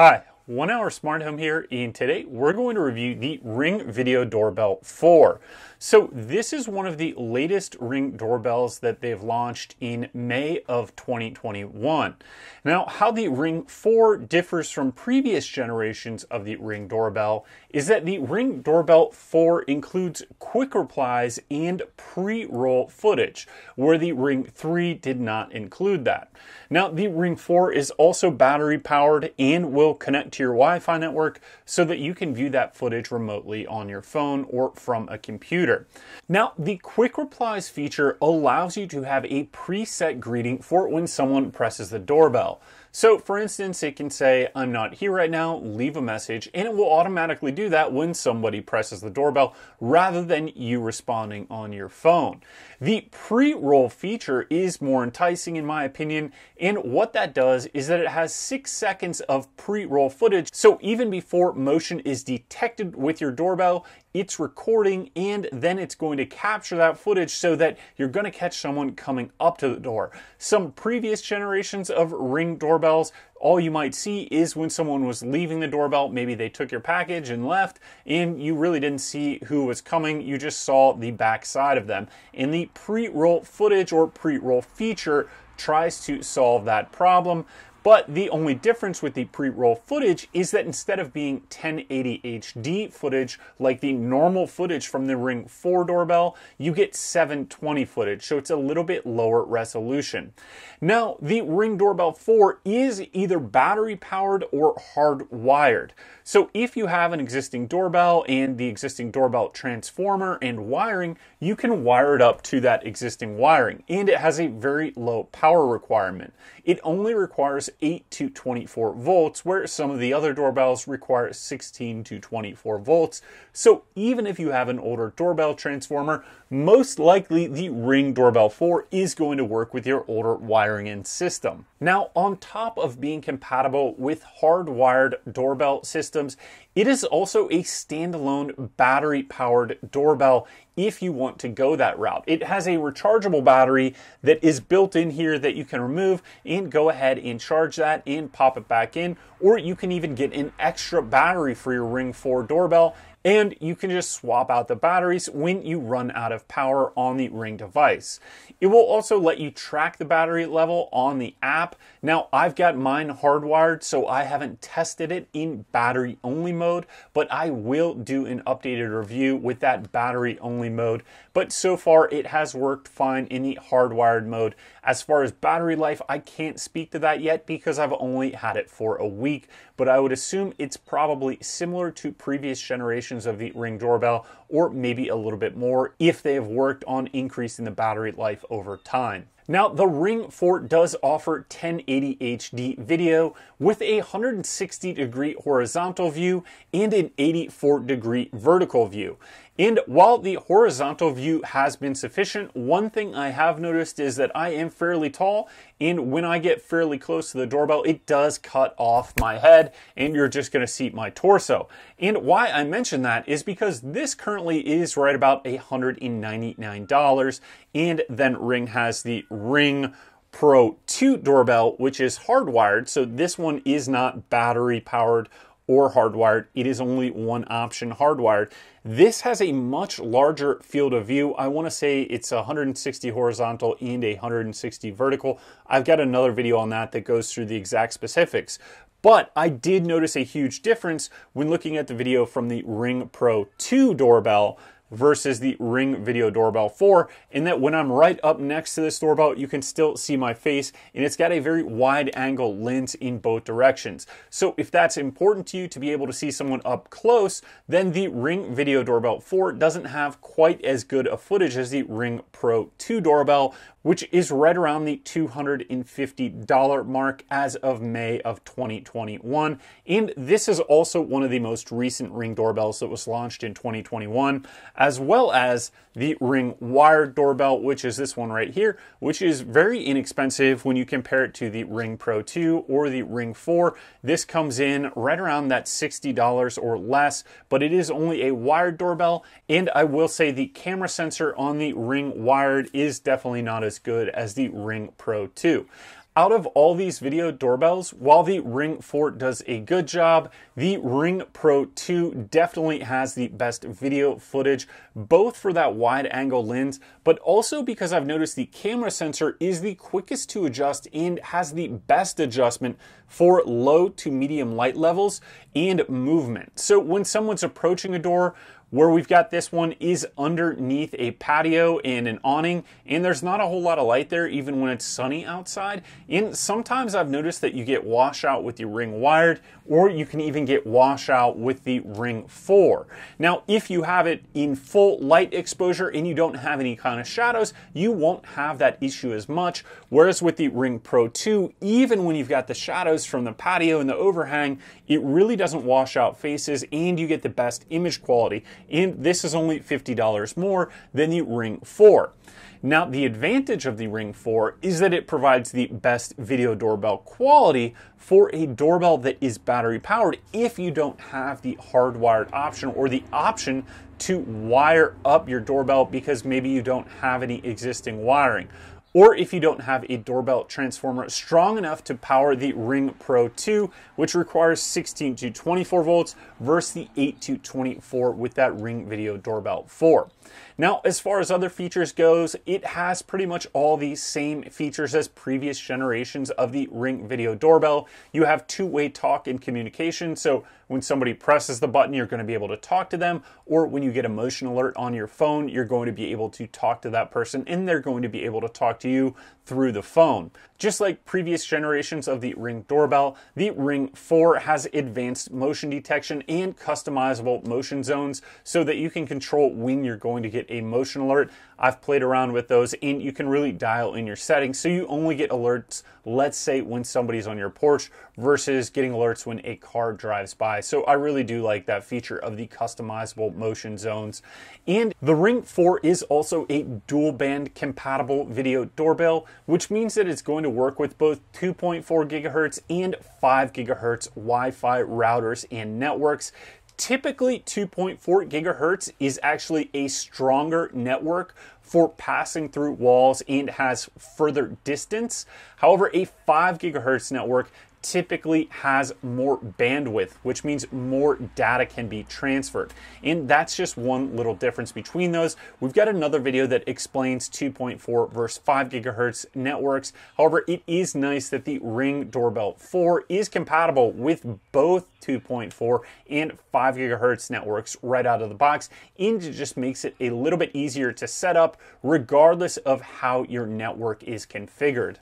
Hi, 1 Hour Smart Home here, and today we're going to review the Ring Video Doorbell 4. So this is one of the latest Ring doorbells that they've launched in May of 2021. Now, how the Ring 4 differs from previous generations of the Ring doorbell is that the Ring Doorbell 4 includes quick replies and pre-roll footage, where the Ring 3 did not include that. Now, the Ring 4 is also battery powered and will connect to your Wi-Fi network so that you can view that footage remotely on your phone or from a computer. Now, the quick replies feature allows you to have a preset greeting for when someone presses the doorbell. So for instance, it can say, "I'm not here right now, leave a message," and it will automatically do that when somebody presses the doorbell rather than you responding on your phone. The pre-roll feature is more enticing in my opinion, and what that does is that it has 6 seconds of pre-roll footage, so even before motion is detected with your doorbell, it's recording and then it's going to capture that footage so that you're going to catch someone coming up to the door. Some previous generations of Ring doorbells, all you might see is when someone was leaving the doorbell, maybe they took your package and left, and you really didn't see who was coming, you just saw the back side of them. And the pre-roll footage or pre-roll feature tries to solve that problem. But the only difference with the pre-roll footage is that instead of being 1080 HD footage like the normal footage from the Ring 4 doorbell, you get 720 footage, so it's a little bit lower resolution. Now, the Ring Doorbell 4 is either battery powered or hardwired. So if you have an existing doorbell and the existing doorbell transformer and wiring, you can wire it up to that existing wiring, and it has a very low power requirement. It only requires 8 to 24 volts, where some of the other doorbells require 16 to 24 volts. So even if you have an older doorbell transformer, most likely the Ring Doorbell 4 is going to work with your older wiring and system. Now, on top of being compatible with hardwired doorbell systems, it is also a standalone battery-powered doorbell if you want to go that route. It has a rechargeable battery that is built in here that you can remove and go ahead and charge that and pop it back in, or you can even get an extra battery for your Ring 4 doorbell, and you can just swap out the batteries when you run out of power on the Ring device. It will also let you track the battery level on the app. Now, I've got mine hardwired, so I haven't tested it in battery only mode, but I will do an updated review with that battery only mode. But so far, it has worked fine in the hardwired mode. As far as battery life, I can't speak to that yet because I've only had it for a week, but I would assume it's probably similar to previous generations of the Ring doorbell, or maybe a little bit more if they have worked on increasing the battery life over time. Now, the Ring 4 does offer 1080 HD video with a 160-degree horizontal view and an 84-degree vertical view. And while the horizontal view has been sufficient, one thing I have noticed is that I am fairly tall, and when I get fairly close to the doorbell, it does cut off my head, and you're just going to see my torso. And why I mention that is because this currently is right about $199, and then Ring has the Ring Pro 2 doorbell, which is hardwired, so this one is not battery powered or hardwired. It is only one option, hardwired. This has a much larger field of view. I want to say it's 160 horizontal and 160 vertical. I've got another video on that that goes through the exact specifics. But I did notice a huge difference when looking at the video from the Ring Pro 2 doorbell versus the Ring Video Doorbell 4, in that when I'm right up next to this doorbell, you can still see my face, and it's got a very wide angle lens in both directions. So if that's important to you to be able to see someone up close, then the Ring Video Doorbell 4 doesn't have quite as good a footage as the Ring Pro 2 doorbell, which is right around the $250 mark as of May of 2021. And this is also one of the most recent Ring doorbells that was launched in 2021, as well as the Ring wired doorbell, which is this one right here, which is very inexpensive when you compare it to the Ring Pro 2 or the Ring 4. This comes in right around that $60 or less, but it is only a wired doorbell. And I will say the camera sensor on the Ring wired is definitely not as good as the Ring Pro 2. Out of all these video doorbells, while the Ring 4 does a good job, the Ring Pro 2 definitely has the best video footage, both for that wide angle lens, but also because I've noticed the camera sensor is the quickest to adjust and has the best adjustment for low to medium light levels and movement. So when someone's approaching a door, where we've got this one is underneath a patio and an awning, and there's not a whole lot of light there even when it's sunny outside. And sometimes I've noticed that you get washout with your Ring wired, or you can even get washout with the Ring 4. Now, if you have it in full light exposure and you don't have any kind of shadows, you won't have that issue as much. Whereas with the Ring Pro 2, even when you've got the shadows from the patio and the overhang, it really doesn't wash out faces and you get the best image quality. And this is only $50 more than the Ring 4. Now, the advantage of the Ring 4 is that it provides the best video doorbell quality for a doorbell that is battery powered if you don't have the hardwired option or the option to wire up your doorbell because maybe you don't have any existing wiring. Or if you don't have a doorbell transformer strong enough to power the Ring Pro 2, which requires 16 to 24 volts versus the 8 to 24 with that Ring Video Doorbell 4. Now, as far as other features goes, it has pretty much all the same features as previous generations of the Ring Video Doorbell. You have two-way talk and communication, so when somebody presses the button, you're going to be able to talk to them, or when you get a motion alert on your phone, you're going to be able to talk to that person, and they're going to be able to talk to you through the phone. Just like previous generations of the Ring Doorbell, the Ring 4 has advanced motion detection and customizable motion zones so that you can control when you're going to get a motion alert. I've played around with those and you can really dial in your settings so you only get alerts, let's say, when somebody's on your porch versus getting alerts when a car drives by. So I really do like that feature of the customizable motion zones. And the Ring 4 is also a dual band compatible video doorbell, which means that it's going to work with both 2.4 gigahertz and 5 gigahertz Wi-Fi routers and networks. Typically, 2.4 gigahertz is actually a stronger network for passing through walls and has further distance. However, a 5 gigahertz network typically has more bandwidth, which means more data can be transferred. And that's just one little difference between those. We've got another video that explains 2.4 versus 5 gigahertz networks. However, it is nice that the Ring Doorbell 4 is compatible with both 2.4 and 5 gigahertz networks right out of the box, and it just makes it a little bit easier to set up regardless of how your network is configured.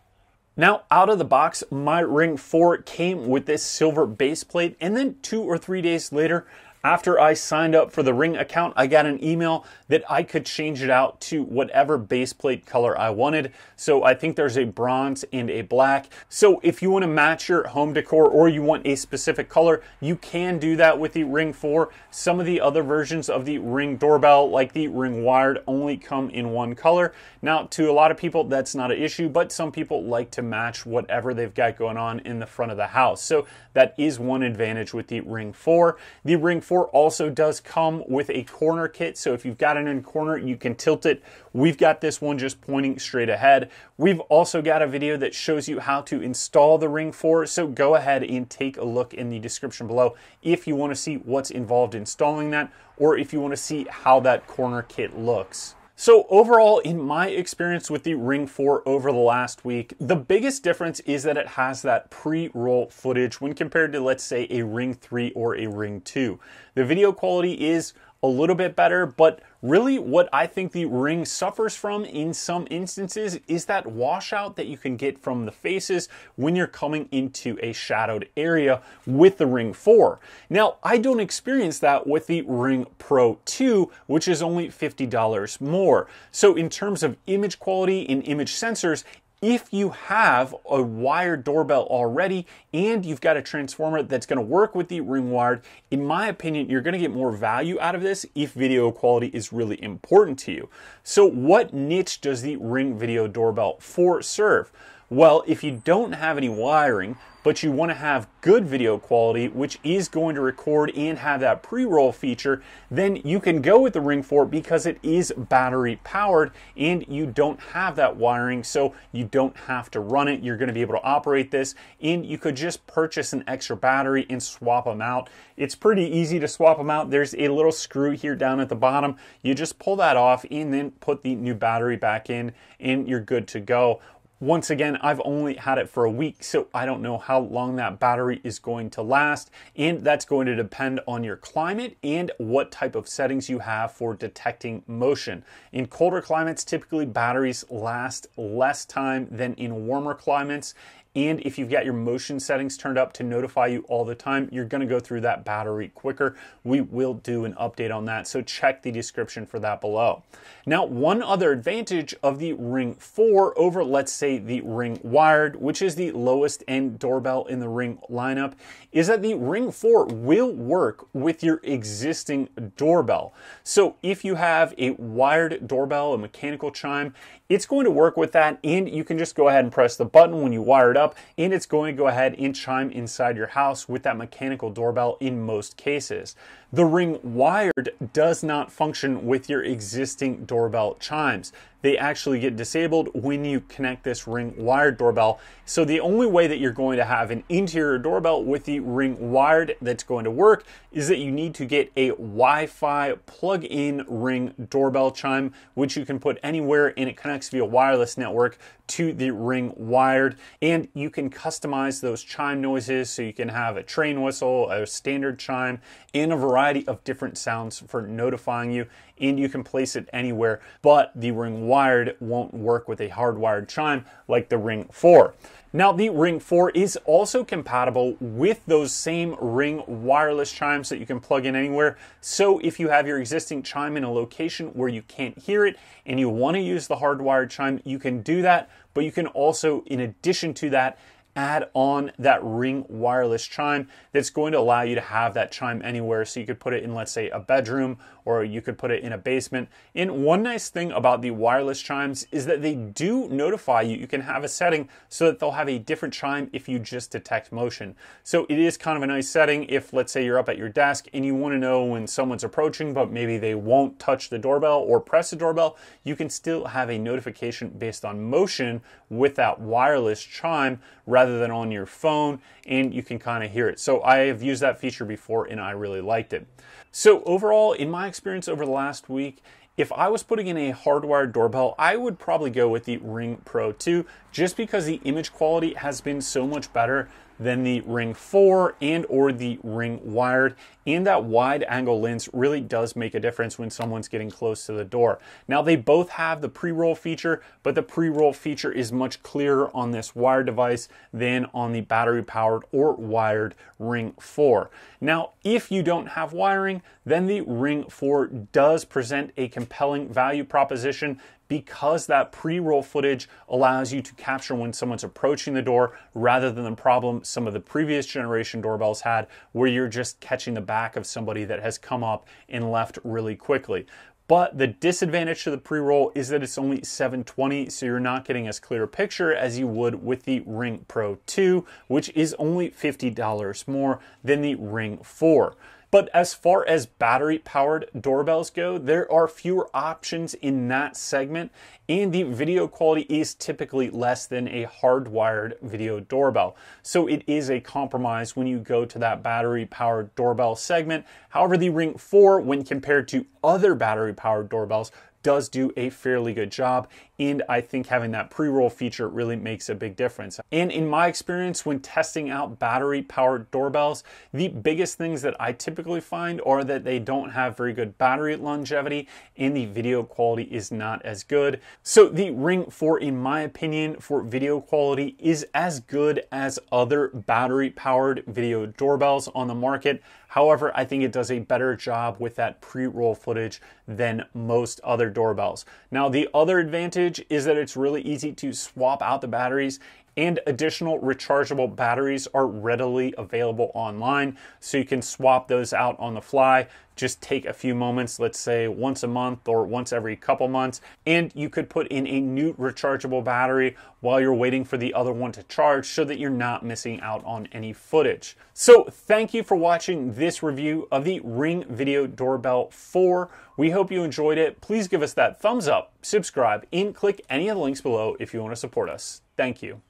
Now, out of the box, my Ring 4 came with this silver base plate, and then 2 or 3 days later, after I signed up for the Ring account, I got an email that I could change it out to whatever base plate color I wanted. So I think there's a bronze and a black. So if you want to match your home decor or you want a specific color, you can do that with the Ring 4. Some of the other versions of the Ring Doorbell, like the Ring Wired, only come in one color. Now, to a lot of people, that's not an issue, but some people like to match whatever they've got going on in the front of the house. So that is one advantage with the Ring 4. The Ring 4 also does come with a corner kit, so if you've got it in a corner, you can tilt it. We've got this one just pointing straight ahead. We've also got a video that shows you how to install the Ring 4, so go ahead and take a look in the description below if you want to see what's involved installing that, or if you want to see how that corner kit looks. So overall, in my experience with the Ring 4 over the last week, the biggest difference is that it has that pre-roll footage when compared to, let's say, a Ring 3 or a Ring 2. The video quality is a little bit better, but really what I think the Ring suffers from in some instances is that washout that you can get from the faces when you're coming into a shadowed area with the Ring 4. Now, I don't experience that with the Ring Pro 2, which is only $50 more. So in terms of image quality and image sensors, if you have a wired doorbell already and you've got a transformer that's going to work with the Ring Wired, in my opinion, you're going to get more value out of this if video quality is really important to you. So what niche does the Ring Video Doorbell 4 serve? Well, if you don't have any wiring, but you want to have good video quality, which is going to record and have that pre-roll feature, then you can go with the Ring 4 because it is battery powered and you don't have that wiring, so you don't have to run it. You're going to be able to operate this, and you could just purchase an extra battery and swap them out. It's pretty easy to swap them out. There's a little screw here down at the bottom. You just pull that off and then put the new battery back in and you're good to go. Once again, I've only had it for a week, so I don't know how long that battery is going to last, and that's going to depend on your climate and what type of settings you have for detecting motion. In colder climates, typically batteries last less time than in warmer climates. And if you've got your motion settings turned up to notify you all the time, you're going to go through that battery quicker. We will do an update on that, so check the description for that below. Now, one other advantage of the Ring 4 over, let's say, the Ring Wired, which is the lowest end doorbell in the Ring lineup, is that the Ring 4 will work with your existing doorbell. So if you have a wired doorbell, a mechanical chime, it's going to work with that, and you can just go ahead and press the button when you wire it up, and it's going to go ahead and chime inside your house with that mechanical doorbell in most cases. The Ring Wired does not function with your existing doorbell chimes. They actually get disabled when you connect this Ring Wired doorbell. So the only way that you're going to have an interior doorbell with the Ring Wired that's going to work is that you need to get a Wi-Fi plug-in Ring doorbell chime, which you can put anywhere, and it connects via wireless network to the Ring Wired. And you can customize those chime noises, so you can have a train whistle, a standard chime, and a variety of different sounds for notifying you, and you can place it anywhere. But the Ring Wired won't work with a hardwired chime like the Ring 4. Now, the Ring 4 is also compatible with those same Ring wireless chimes that you can plug in anywhere. So if you have your existing chime in a location where you can't hear it and you want to use the hardwired chime, you can do that. But you can also, in addition to that, add on that Ring wireless chime that's going to allow you to have that chime anywhere. So you could put it in, let's say, a bedroom, or you could put it in a basement. And one nice thing about the wireless chimes is that they do notify you. You can have a setting so that they'll have a different chime if you just detect motion. So it is kind of a nice setting if, let's say, you're up at your desk and you want to know when someone's approaching, but maybe they won't touch the doorbell or press the doorbell. You can still have a notification based on motion with that wireless chime rather than on your phone, and you can kind of hear it. So I have used that feature before and I really liked it. So overall, in my experience over the last week, if I was putting in a hardwired doorbell, I would probably go with the Ring Pro 2 just because the image quality has been so much better than the Ring 4 and or the Ring Wired, and that wide angle lens really does make a difference when someone's getting close to the door. Now, they both have the pre-roll feature, but the pre-roll feature is much clearer on this wired device than on the battery powered or wired Ring 4. Now, if you don't have wiring, then the Ring 4 does present a compelling value proposition because that pre-roll footage allows you to capture when someone's approaching the door rather than the problem some of the previous generation doorbells had where you're just catching the back of somebody that has come up and left really quickly. But the disadvantage to the pre-roll is that it's only 720, so you're not getting as clear a picture as you would with the Ring Pro 2, which is only $50 more than the Ring 4. But as far as battery-powered doorbells go, there are fewer options in that segment, and the video quality is typically less than a hardwired video doorbell. So it is a compromise when you go to that battery-powered doorbell segment. However, the Ring 4, when compared to other battery-powered doorbells, does do a fairly good job, and I think having that pre-roll feature really makes a big difference. And in my experience when testing out battery-powered doorbells, the biggest things that I typically find are that they don't have very good battery longevity and the video quality is not as good. So the Ring 4, in my opinion, for video quality is as good as other battery-powered video doorbells on the market. However, I think it does a better job with that pre-roll footage than most other doorbells. Now, the other advantage is that it's really easy to swap out the batteries and additional rechargeable batteries are readily available online, so you can swap those out on the fly. Just take a few moments, let's say once a month or once every couple months, and you could put in a new rechargeable battery while you're waiting for the other one to charge so that you're not missing out on any footage. So thank you for watching this review of the Ring Video Doorbell 4. We hope you enjoyed it. Please give us that thumbs up, subscribe, and click any of the links below if you want to support us. Thank you.